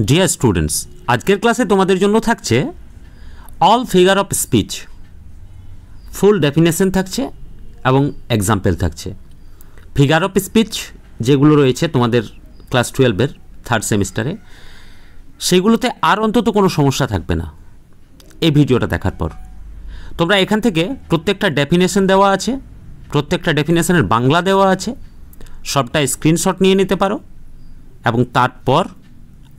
Dear students, আজকের ক্লাসে তোমাদের জন্য থাকছে all figure of speech, full definition থাকছে এবং এক্সাম্পল থাকছে। ফিগার অফ স্পিচ যেগুলো রয়েছে তোমাদের ক্লাস 12-এর থার্ড সেমিস্টারে, সেগুলোতে আর অন্তত কোনো সমস্যা থাকবে না এই ভিডিওটা দেখার পর। তোমরা এখান থেকে প্রত্যেকটা ডেফিনেশন দেওয়া আছে, প্রত্যেকটা ডেফিনেশনের বাংলা দেওয়া আছে, সবটা স্ক্রিনশট নিয়ে নিতে পারো এবং তারপর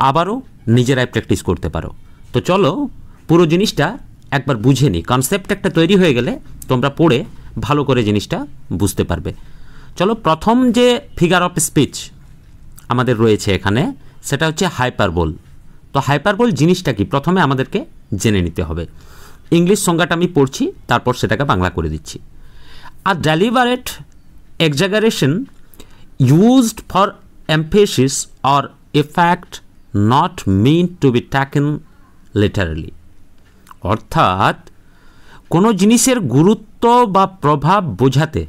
আবারও নিজেরাই প্র্যাকটিস করতে পারো। তো চলো পুরো জিনিসটা একবার বুঝে নিই। কনসেপ্ট একটা তৈরি হয়ে গেলে তোমরা পড়ে ভালো করে জিনিসটা বুঝতে পারবে। চলো, প্রথম যে ফিগার অফ স্পিচ আমাদের রয়েছে এখানে, সেটা হচ্ছে হাইপারবোল। তো হাইপারবোল জিনিসটা কি প্রথমে আমাদেরকে জেনে নিতে হবে। ইংলিশ সংজ্ঞাটা আমি পড়ছি, তারপর সেটাকে বাংলা করে দিচ্ছি। A deliberate exaggeration used for emphasis or effect not meant to be taken literally। অর্থাৎ কোনো জিনিসের গুরুত্ব বা প্রভাব বোঝাতে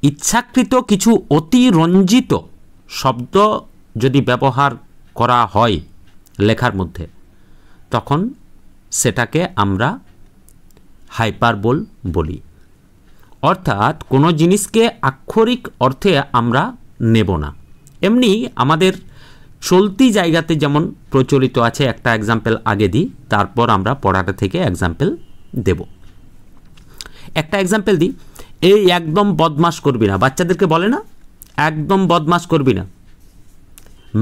ইচ্ছাকৃত কিছু অতিরঞ্জিত শব্দ যদি ব্যবহার করা হয় লেখার মধ্যে, তখন সেটাকে আমরা হাইপারবোল বলি। অর্থাৎ কোনো জিনিসকে আক্ষরিক অর্থে আমরা নেব না। এমনি আমাদের চলতি জায়গাতে যেমন প্রচলিত আছে, একটা এক্সাম্পল আগে দিই, তারপর আমরা পড়াটা থেকে এক্সাম্পল দেব। একটা এক্সাম্পল দিই, এই একদম বদমাশ করবি না, বাচ্চাদেরকে বলে না একদম বদমাশ করবি না,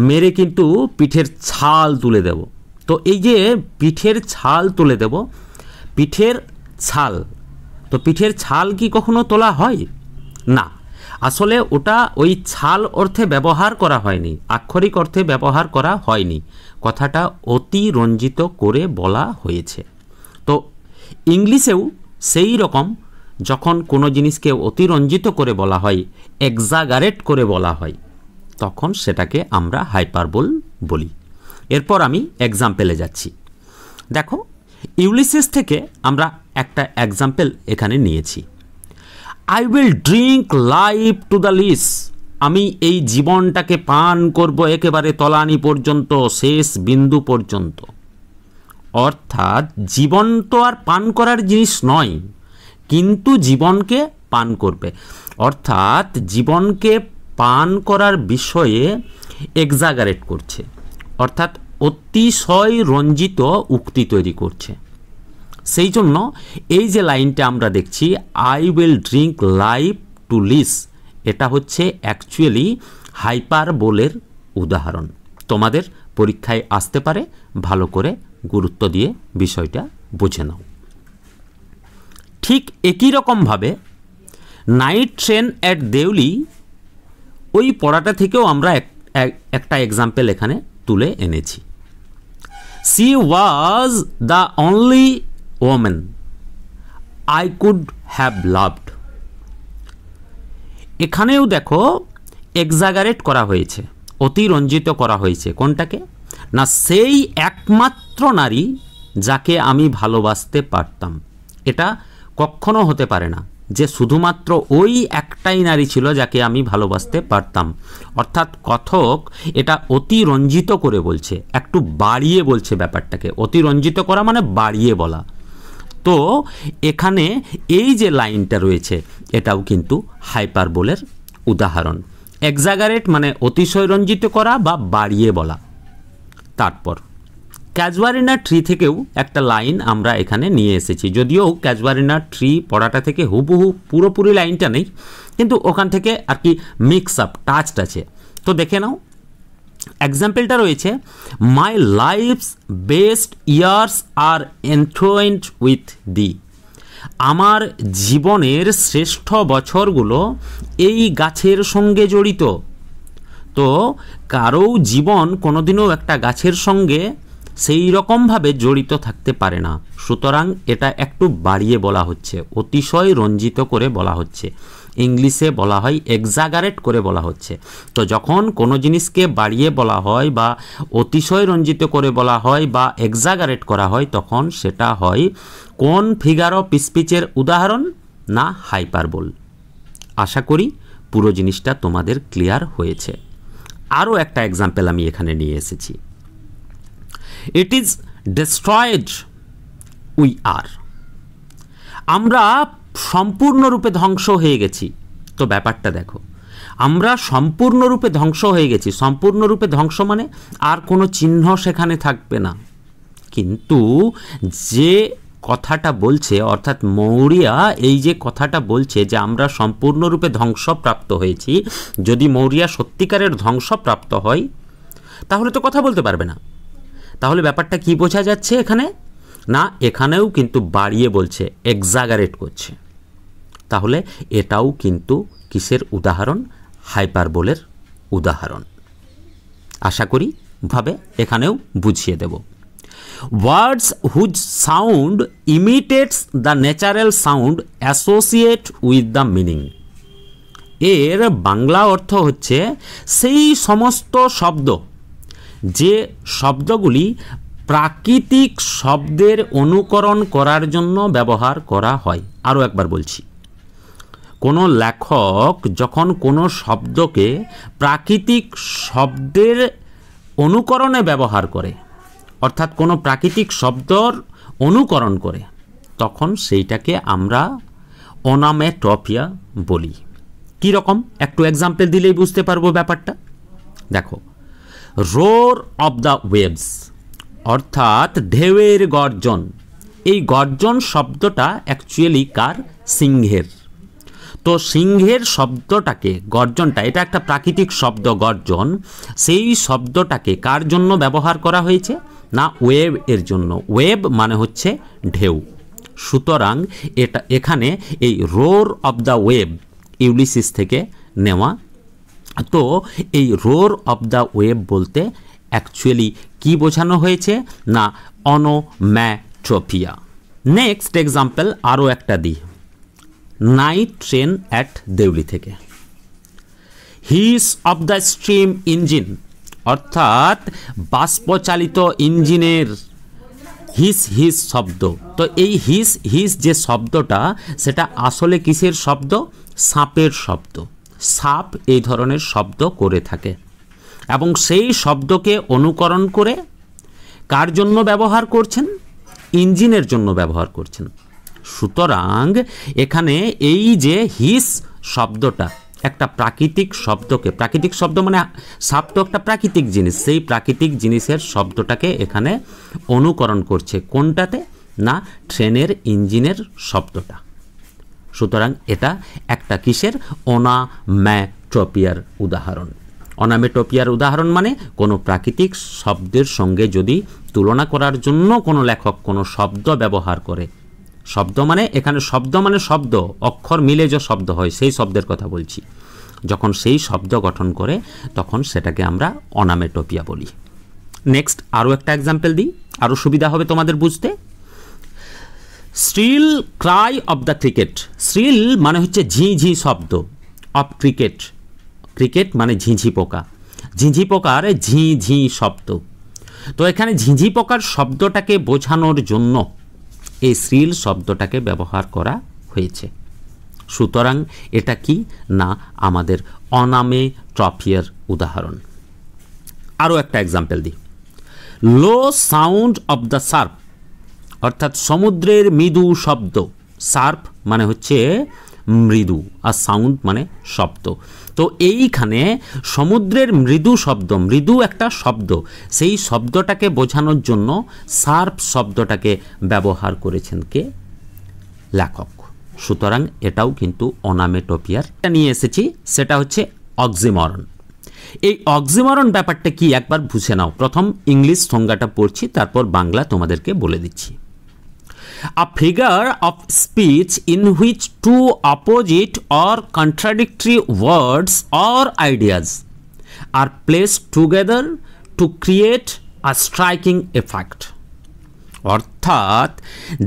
মেরে কিন্তু পিঠের ছাল তুলে দেব। তো এই যে পিঠের ছাল তুলে দেব, পিঠের ছাল, তো পিঠের ছাল কি কখনো তোলা হয়? না, আসলে ওটা ওই ছাল অর্থে ব্যবহার করা হয়নি, আক্ষরিক অর্থে ব্যবহার করা হয়নি, কথাটা অতিরঞ্জিত করে বলা হয়েছে। তো ইংলিশেও সেই রকম, যখন কোনো জিনিসকে অতিরঞ্জিত করে বলা হয়, এক্সাগারেট করে বলা হয়, তখন সেটাকে আমরা হাইপারবোল বলি। এরপর আমি এক্সাম্পলে যাচ্ছি। দেখো, ইউলিসিস থেকে আমরা একটা এক্সাম্পল এখানে নিয়েছি। I will drink life to the lees, আমি এই জীবনটাকে পান করব একেবারে তলানি পর্যন্ত, শেষ বিন্দু পর্যন্ত। অর্থাৎ জীবন তো আর পান করার জিনিস নয়, কিন্তু জীবনকে পান করবে। অর্থাৎ জীবনকে পান করার বিষয়ে এক্সাগারেট করছে, অর্থাৎ অতিশয় রঞ্জিত উক্তি তৈরি করছে। সেই জন্য এই যে লাইনটা আমরা দেখছি, I will drink life to lees, এটা হচ্ছে অ্যাকচুয়ালি হাইপারবোলের উদাহরণ। তোমাদের পরীক্ষায় আসতে পারে, ভালো করে গুরুত্ব দিয়ে বিষয়টা বুঝে নাও। ঠিক একই রকমভাবে নাইট ট্রেন অ্যাট দেউলি, ওই পড়াটা থেকেও আমরা একটা এক্সাম্পল এখানে তুলে এনেছি। She was the only woman I could have loved। এখানেও দেখো এক্সাগারেট করা হয়েছে, অতিরঞ্জিত করা হয়েছে। কোনটাকে? না, সেই একমাত্র নারী যাকে আমি ভালোবাসতে পারতাম। এটা কখনো হতে পারে না যে শুধুমাত্র ওই একটাই নারী ছিল যাকে আমি ভালোবাসতে পারতাম। অর্থাৎ কথক এটা অতিরঞ্জিত করে বলছে, একটু বাড়িয়ে বলছে ব্যাপারটাকে। অতিরঞ্জিত করা মানে বাড়িয়ে বলা। তো এখানে এই যে লাইনটা রয়েছে, এটাও কিন্তু হাইপারবোলের উদাহরণ। এক্সাগারেট মানে অতিশয় রঞ্জিত করা বা বাড়িয়ে বলা। তারপর ক্যাজুয়ারিনা ট্রি থেকেও একটা লাইন আমরা এখানে নিয়ে এসেছি, যদিও ক্যাজুয়ারিনা ট্রি পড়াটা থেকে হুবহু পুরোপুরি লাইনটা নেই, কিন্তু ওখান থেকে আর কি মিক্স আপ টাচড আছে। তো দেখে নাও, এক্সাম্পলটা রয়েছে, my life's best years are enthroned with the, আমার জীবনের শ্রেষ্ঠ বছরগুলো এই গাছের সঙ্গে জড়িত। তো কারও জীবন কোনোদিনও একটা গাছের সঙ্গে সেই রকমভাবে জড়িত থাকতে পারে না, সুতরাং এটা একটু বাড়িয়ে বলা হচ্ছে, অতিশয় রঞ্জিত করে বলা হচ্ছে। ইংলিশে বলা হয় এক্সাগারেট করে বলা হচ্ছে। তো যখন কোনো জিনিসকে বাড়িয়ে বলা হয় বা অতিশয় রঞ্জিত করে বলা হয় বা এক্সাগারেট করা হয়, তখন সেটা হয় কোন ফিগার অফ স্পিচের উদাহরণ? না, হাইপারবোল। আশা করি পুরো জিনিসটা তোমাদের ক্লিয়ার হয়েছে। আরও একটা এক্সাম্পল আমি এখানে নিয়ে এসেছি। It is destroyed we are. আমরা সম্পূর্ণরূপে ধ্বংস হয়ে গেছি। তো ব্যাপারটা দেখো, আমরা সম্পূর্ণরূপে ধ্বংস হয়ে গেছি। সম্পূর্ণরূপে ধ্বংস মানে আর কোনো চিহ্ন সেখানে থাকবে না। কিন্তু যে কথাটা বলছে, অর্থাৎ মৌরিয়া এই যে কথাটা বলছে যে আমরা সম্পূর্ণরূপে ধ্বংসপ্রাপ্ত হয়েছি, যদি মৌরিয়া সত্যিকারের ধ্বংসপ্রাপ্ত হয় তাহলে তো কথা বলতে পারবে না। তাহলে ব্যাপারটা কি বোঝা যাচ্ছে এখানে? না, এখানেও কিন্তু বাড়িয়ে বলছে, এক্সাগারেট করছে। তাহলে এটাও কিন্তু কিসের উদাহরণ? হাইপারবোলের উদাহরণ। আশা করি ভাবে এখানেও বুঝিয়ে দেব। Words whose sound imitates the natural sound associate with the meaning. এর বাংলা অর্থ হচ্ছে সেই সমস্ত শব্দ যে শব্দগুলি প্রাকৃতিক শব্দের অনুকরণ করার জন্য ব্যবহার করা হয়। আরও একবার বলছি, কোনো লেখক যখন কোনো শব্দকে প্রাকৃতিক শব্দের অনুকরণে ব্যবহার করে, অর্থাৎ কোনো প্রাকৃতিক শব্দর অনুকরণ করে, তখন সেইটাকে আমরা অনামেটপিয়া বলি। কী রকম? একটু এক্সাম্পল দিলেই বুঝতে পারবো ব্যাপারটা। দেখো, রোর অফ দ্য ওয়েভস, অর্থাৎ ঢেউয়ের গর্জন। এই গর্জন শব্দটা অ্যাকচুয়ালি কার? সিংহের। তো সিংহের শব্দটাকে, গর্জনটা, এটা একটা প্রাকৃতিক শব্দ গর্জন। সেই শব্দটাকে কার জন্য ব্যবহার করা হয়েছে? না, ওয়েভ এর জন্য। ওয়েভ মানে হচ্ছে ঢেউ। সুতরাং এটা এখানে এই রোর অফ দ্য ওয়েভ ইউলিসিস থেকে নেওয়া। তো এই রোর অফ দ্য ওয়েভ বলতে অ্যাকচুয়ালি কি বোঝানো হয়েছে? না, অনোম্যাট্রোপিয়া। নেক্সট এক্সাম্পল আরও একটা দিই, নাইট ট্রেন অ্যাট দেউলি থেকে। হিস অফ দ্য স্ট্রিম ইঞ্জিন, অর্থাৎ বাষ্পচালিত ইঞ্জিনের হিস হিস শব্দ। তো এই হিস হিস যে শব্দটা, সেটা আসলে কিসের শব্দ? সাপের শব্দ। সাপ এই ধরনের শব্দ করে থাকে এবং সেই শব্দকে অনুকরণ করে কার জন্য ব্যবহার করছেন? ইঞ্জিনের জন্য ব্যবহার করছেন। সুতরাং এখানে এই যে হিস শব্দটা একটা প্রাকৃতিক শব্দকে, প্রাকৃতিক শব্দ মানে সাপ তো একটা প্রাকৃতিক জিনিস, সেই প্রাকৃতিক জিনিসের শব্দটাকে এখানে অনুকরণ করছে। কোনটাতে? না, ট্রেনের ইঞ্জিনের শব্দটা। সুতরাং এটা একটা কিসের? অনামেটপিয়ার উদাহরণ। অনামেটপিয়ার উদাহরণ মানে কোনো প্রাকৃতিক শব্দের সঙ্গে যদি তুলনা করার জন্য কোনো লেখক কোনো শব্দ ব্যবহার করে, শব্দ মানে এখানে শব্দ মানে শব্দ, অক্ষর মিলে যে শব্দ হয় সেই শব্দের কথা বলছি, যখন সেই শব্দ গঠন করে তখন সেটাকে আমরা অনামেটপিয়া বলি। নেক্সট আরও একটা এক্সাম্পল দিই, আরও সুবিধা হবে তোমাদের বুঝতে। Shrill Cry of the cricket. Shrill মানে হচ্ছে ঝি ঝি শব্দ, অফ ক্রিকেট, ক্রিকেট মানে ঝিঝি পোকা, ঝিঝি পোকার ঝি ঝি শব্দ। তো এখানে ঝিঝি পোকার শব্দটাকে বোঝানোর জন্য এই শ্রিল শব্দটাকে ব্যবহার করা হয়েছে। সুতরাং এটা কি? না, আমাদের অনামেটপিয়ার উদাহরণ। আরও একটা এক্সাম্পল দিই, লো সাউন্ড অফ দ্য সার্ফ, অর্থাৎ সমুদ্রের মৃদু শব্দ। সার্ফ মানে হচ্ছে মৃদু আর সাউন্ড মানে শব্দ। তো এইখানে সমুদ্রের মৃদু শব্দ, মৃদু একটা শব্দ, সেই শব্দটাকে বোঝানোর জন্য সার্ফ শব্দটাকে ব্যবহার করেছেন কে? লেখক। সুতরাং এটাও কিন্তু অনামেটপিয়ার নিয়ে এসেছি, সেটা হচ্ছে অক্সিমরন। এই অক্সিমরন ব্যাপারটা কি একবার বুঝে নাও। প্রথম ইংলিশ সংজ্ঞাটা পড়ছি, তারপর বাংলা তোমাদেরকে বলে দিচ্ছি। A figure of speech in which two opposite or contradictory words or ideas are placed together to create a striking effect. অর্থাৎ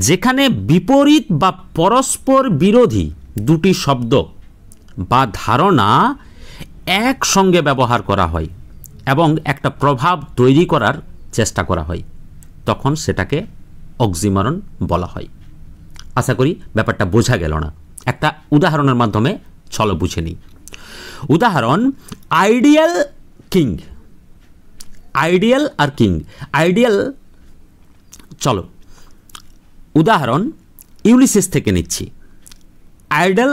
যেখানে বিপরীত বা পরস্পর বিরোধী দুটি শব্দ বা ধারণা একসঙ্গে ব্যবহার করা হয় এবং একটা প্রভাব তৈরি করার চেষ্টা করা হয়, তখন সেটাকে অক্সিমরন বলা হয়। আশা করি ব্যাপারটা বোঝা গেল না, একটা উদাহরণের মাধ্যমে চলো বুঝে নিই। উদাহরণ, আইডিয়াল কিং। আইডিয়াল আর কিং। আইডিয়াল চলো উদাহরণ ইউলিসিস থেকে নিচ্ছি। Idol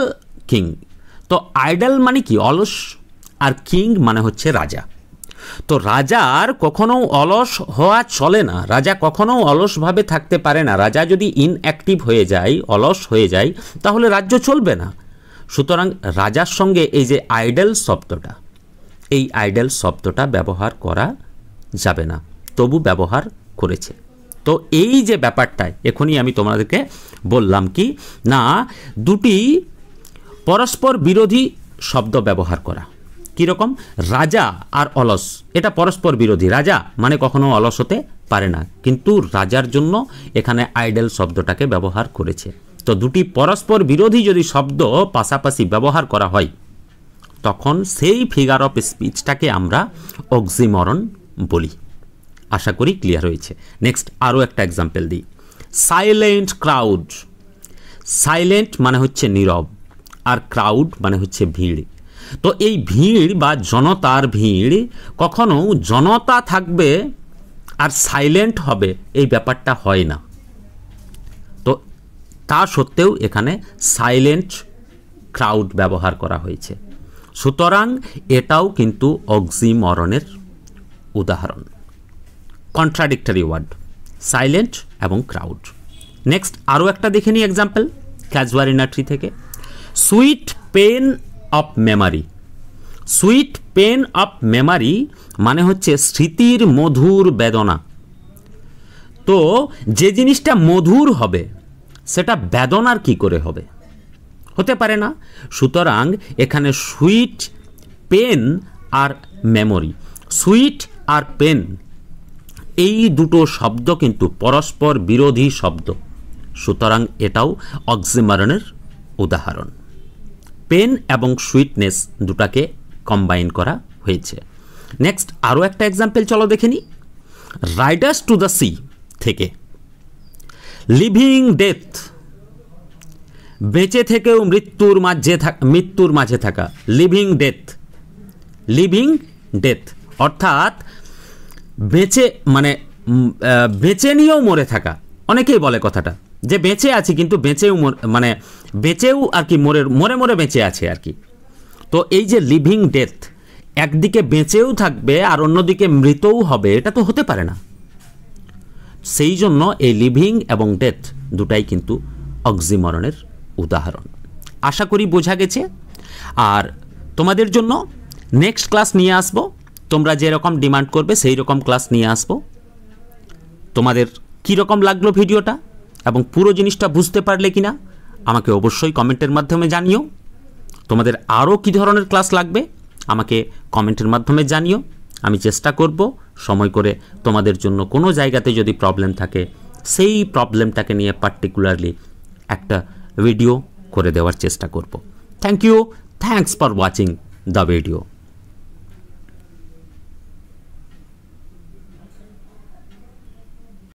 king. তো আইডল মানে কি? অলস। আর কিং মানে হচ্ছে রাজা। তো রাজার কখনো অলস হওয়া চলে না, রাজা কখনো অলসভাবে থাকতে পারে না। রাজা যদি ইনঅ্যাক্টিভ হয়ে যায়, অলস হয়ে যায়, তাহলে রাজ্য চলবে না। সুতরাং রাজার সঙ্গে এই যে আইডল শব্দটা, এই আইডল শব্দটা ব্যবহার করা যাবে না, তবু ব্যবহার করেছে। তো এই যে ব্যাপারটা এখনই আমি তোমাদেরকে বললাম কি না, দুটি পরস্পর বিরোধী শব্দ ব্যবহার করা। কীরকম? রাজা আর অলস, এটা পরস্পর বিরোধী। রাজা মানে কখনো অলস হতে পারে না, কিন্তু রাজার জন্য এখানে আইডল শব্দটাকে ব্যবহার করেছে। তো দুটি পরস্পর বিরোধী যদি শব্দ পাশাপাশি ব্যবহার করা হয়, তখন সেই ফিগার অফ স্পিচটাকে আমরা অক্সিমরন বলি। আশা করি ক্লিয়ার হয়েছে। নেক্সট আরও একটা এক্সাম্পল দিই। Silent crowd. সাইলেন্ট মানে হচ্ছে নীরব, আর ক্রাউড মানে হচ্ছে ভিড়। তো এই ভিড় বা জনতার ভিড়, কখনো জনতা থাকবে আর সাইলেন্ট হবে, এই ব্যাপারটা হয় না। তো তা সত্ত্বেও এখানে সাইলেন্ট ক্রাউড ব্যবহার করা হয়েছে। সুতরাং এটাও কিন্তু অক্সিমরনের উদাহরণ। কন্ট্রাডিক্টরি ওয়ার্ড, সাইলেন্ট এবং ক্রাউড। নেক্সট আরও একটা দেখে নিই এক্সাম্পল ক্যাজুয়ারিনাট্রি থেকে। Sweet pain of memory. Sweet pain of memory মানে হচ্ছে স্মৃতির মধুর বেদনা। তো যে জিনিসটা মধুর হবে সেটা বেদনার কি করে হবে? হতে পারে না। সুতরাং এখানে সুইট পেন আর মেমোরি, সুইট আর পেন, এই দুটো শব্দ কিন্তু পরস্পর বিরোধী শব্দ। সুতরাং এটাও অক্সিমরনের উদাহরণ। পেন এবং সুইটনেস দুটাকে কম্বাইন করা হয়েছে। নেক্সট আরও একটা এক্সাম্পল চলো দেখে নিই। রাইডার্স টু দ্য সি থেকে। লিভিং ডেথ, বেঁচে থেকেও মৃত্যুর মাঝে থাকা। লিভিং ডেথ, লিভিং ডেথ অর্থাৎ বেঁচে মানে বেঁচে নিয়েও মরে থাকা। অনেকেই বলে কথাটা যে বেঁচে আছি কিন্তু মানে বেঁচেও আর কি মরে বেঁচে আছে আর কি। তো এই যে লিভিং ডেথ, একদিকে বেঁচেও থাকবে আর অন্যদিকে মৃতও হবে, এটা তো হতে পারে না। সেই জন্য এই লিভিং এবং ডেথ দুটাই কিন্তু অক্সিমরনের উদাহরণ। আশা করি বোঝা গেছে। আর তোমাদের জন্য নেক্সট ক্লাস নিয়ে আসবো, তোমরা যেরকম ডিমান্ড করবে সেই রকম ক্লাস নিয়ে আসবো। তোমাদের কীরকম লাগলো ভিডিওটা এবং পুরো জিনিসটা বুঝতে পারলে কিনা আমাকে অবশ্যই কমেন্টের মাধ্যমে জানিও। তোমাদের আরও কী ধরনের ক্লাস লাগবে আমাকে কমেন্টের মাধ্যমে জানিও। আমি চেষ্টা করব সময় করে তোমাদের জন্য কোনো জায়গাতে যদি প্রবলেম থাকে সেই প্রবলেমটাকে নিয়ে পার্টিকুলারলি একটা ভিডিও করে দেওয়ার চেষ্টা করব। Thank you, thanks for watching the video.